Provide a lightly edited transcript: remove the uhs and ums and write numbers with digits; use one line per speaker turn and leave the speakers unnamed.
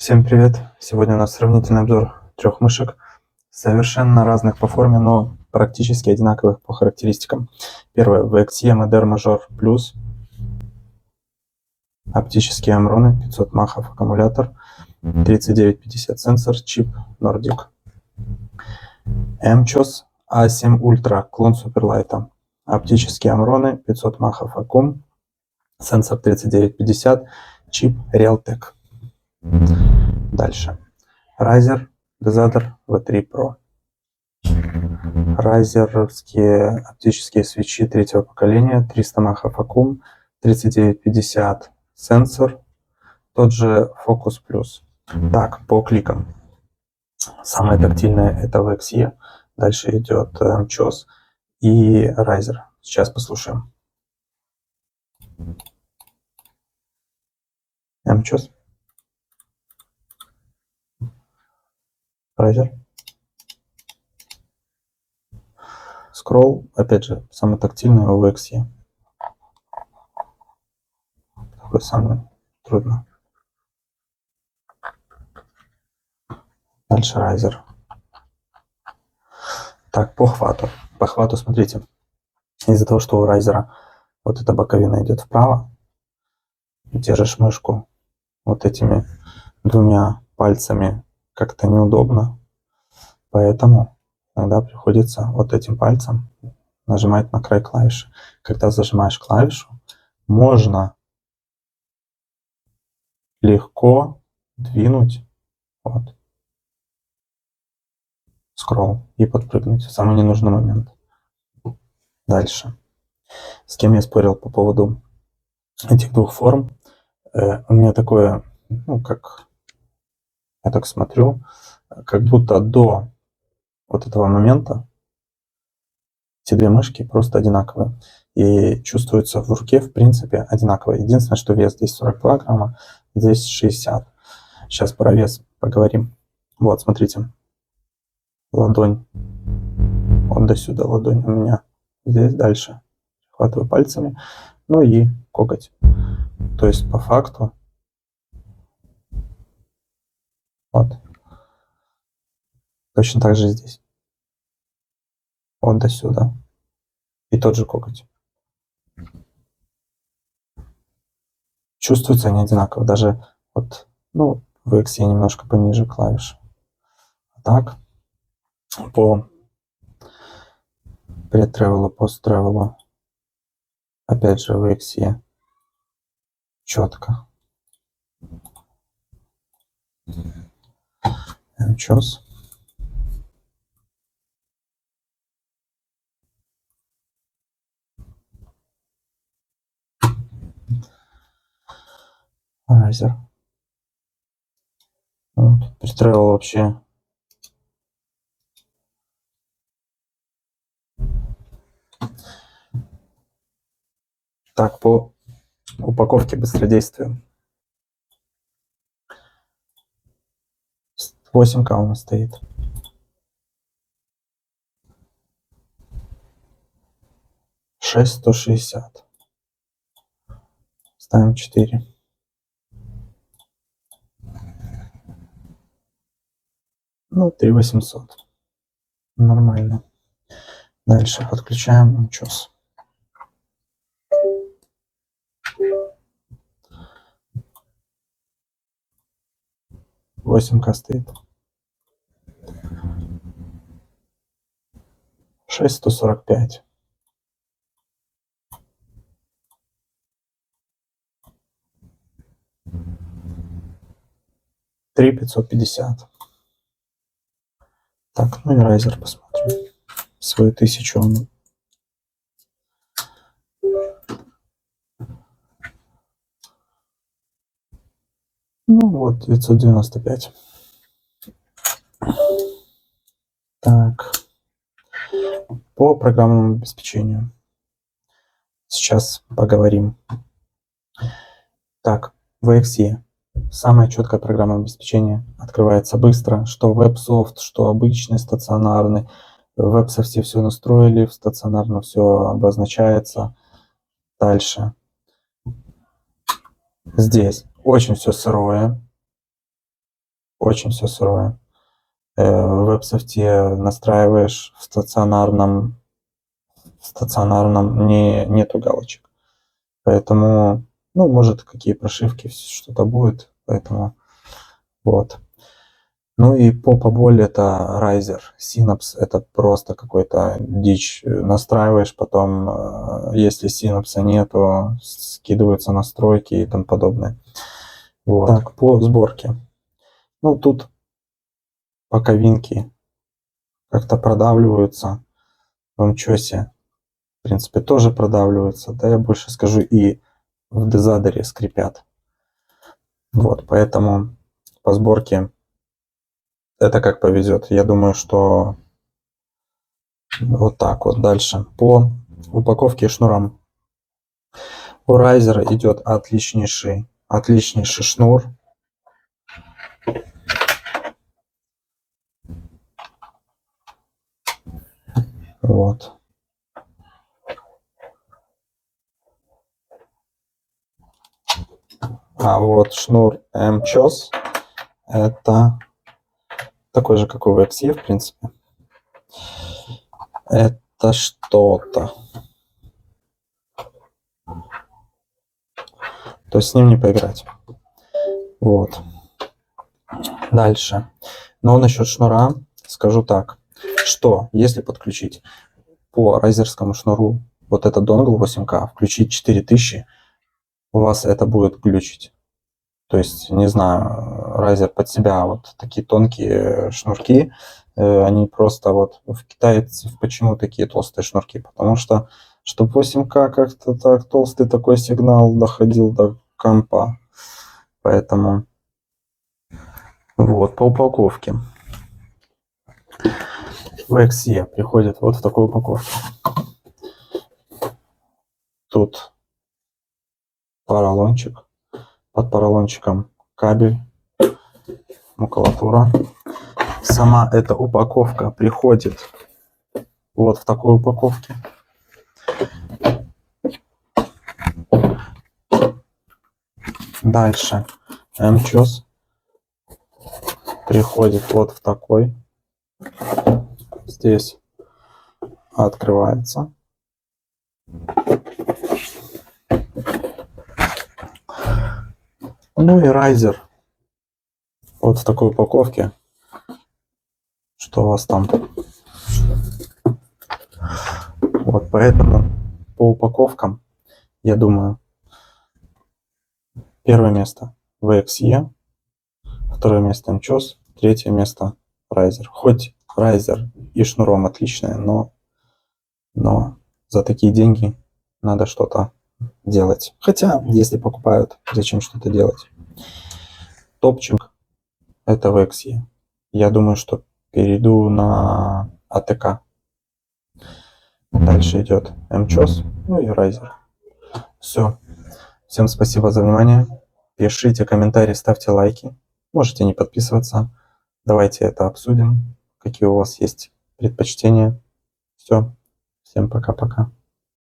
Всем привет! Сегодня у нас сравнительный обзор трех мышек, совершенно разных по форме, но практически одинаковых по характеристикам. Первая VXE Modern Major Plus, оптические амроны, 500 махов аккумулятор, 3950 сенсор, чип Nordic. MCHOS A7 Ultra, клон Суперлайта, оптические амроны, 500 махов аккум, сенсор 3950, чип Realtek. Дальше. Razer дозатор V3 Pro. Райзеровские оптические свечи третьего поколения, 300 махов аккум, 3950 сенсор, тот же Focus Plus. Так, по кликам. Самое тактильное это VXE, дальше идет MCHOS и Razer. Сейчас послушаем. MCHOS, Razer. Scroll, опять же, самый тактильный у VXE. Такой самый трудно. Дальше Razer. Так, по хвату. По хвату, смотрите. Из-за того, что у Razer вот эта боковина идет вправо, держишь мышку вот этими двумя пальцами как-то неудобно. Поэтому иногда приходится вот этим пальцем нажимать на край клавиши. Когда зажимаешь клавишу, можно легко двинуть вот скролл и подпрыгнуть в самый ненужный момент. Дальше. С кем я спорил по поводу этих двух форм? У меня такое, как я так смотрю, как будто до вот этого момента эти две мышки просто одинаковые. И чувствуется в руке, в принципе, одинаково. Единственное, что вес здесь 42 грамма, здесь 60. Сейчас про вес поговорим. Вот, смотрите. Ладонь. Вот до сюда ладонь у меня. Здесь дальше. Хватаю пальцами. Ну и коготь. То есть, по факту, вот. Точно так же здесь. Вот до сюда. И тот же коготь. Чувствуются они одинаково. Даже вот, в VXE немножко пониже клавиш. А так, по пред-тревелу, пост-тревелу, опять же VXE четко. MCHOS. Razer. Вот, пред-тревел вообще. Так, по упаковке быстродействия. 8К у нас стоит. $660. Ставим 4. Ну, 3800. Нормально. Дальше подключаем MCHOS. $8К стоит. 6145. $3550. Так, ну и Razer посмотрим. Свою 1000 он. Ну вот, 995. Так, по программному обеспечению. Сейчас поговорим. Так, VXE. Самое четкое программное обеспечение. Открывается быстро. Что WebSoft, что обычный, стационарный. В WebSoft все настроили, в стационарном все обозначается. Дальше. Здесь очень все сырое. очень все сырое. В веб-софте настраиваешь в стационарном нету галочек. Поэтому, ну, может, какие прошивки, что-то будет, поэтому вот. Ну и по поболь это Riser. Synapse это просто какой-то дичь. Настраиваешь, потом, если Synapse нету, скидываются настройки и тому подобное. Вот. Так, по сборке. Ну, тут боковинки как-то продавливаются. В MCOS, в принципе, тоже продавливаются. Да, я больше скажу, и в Dezadder скрипят. Вот, поэтому по сборке это как повезет. Я думаю, что вот так вот. Дальше. По упаковке и шнурам. У Riser идет отличнейший шнур. Вот. А вот шнур MCOS это такой же, как у VXE, в принципе. Это что-то. То есть с ним не поиграть. Вот. Дальше. Но насчет шнура скажу так, что если подключить по райзерскому шнуру вот этот донгл 8К, включить 4000, у вас это будет глючить. То есть, не знаю, Riser под себя вот такие тонкие шнурки, они просто вот в китайцев почему такие толстые шнурки? Потому что, чтобы 8К как-то так толстый такой сигнал доходил до компа. Поэтому вот по упаковке. VXE приходит вот в такой упаковке. Тут поролончик. Под поролончиком кабель, макулатура. Сама эта упаковка приходит вот в такой упаковке. Дальше MCOS приходит вот в такой. Здесь открывается. Ну и Riser вот в такой упаковке. Что у вас там? Вот поэтому по упаковкам, я думаю, первое место VXE, второе место MCOS, третье место Riser. Хоть Riser и шнуром отличная, но за такие деньги надо что-то делать. Хотя, если покупают, зачем что-то делать? Топчик это VXE. Я думаю, что перейду на АТК. Дальше идет MCOS, ну и Riser. Все. Всем спасибо за внимание. Пишите комментарии, ставьте лайки. Можете не подписываться. Давайте это обсудим. Какие у вас есть предпочтения. Все. Всем пока-пока.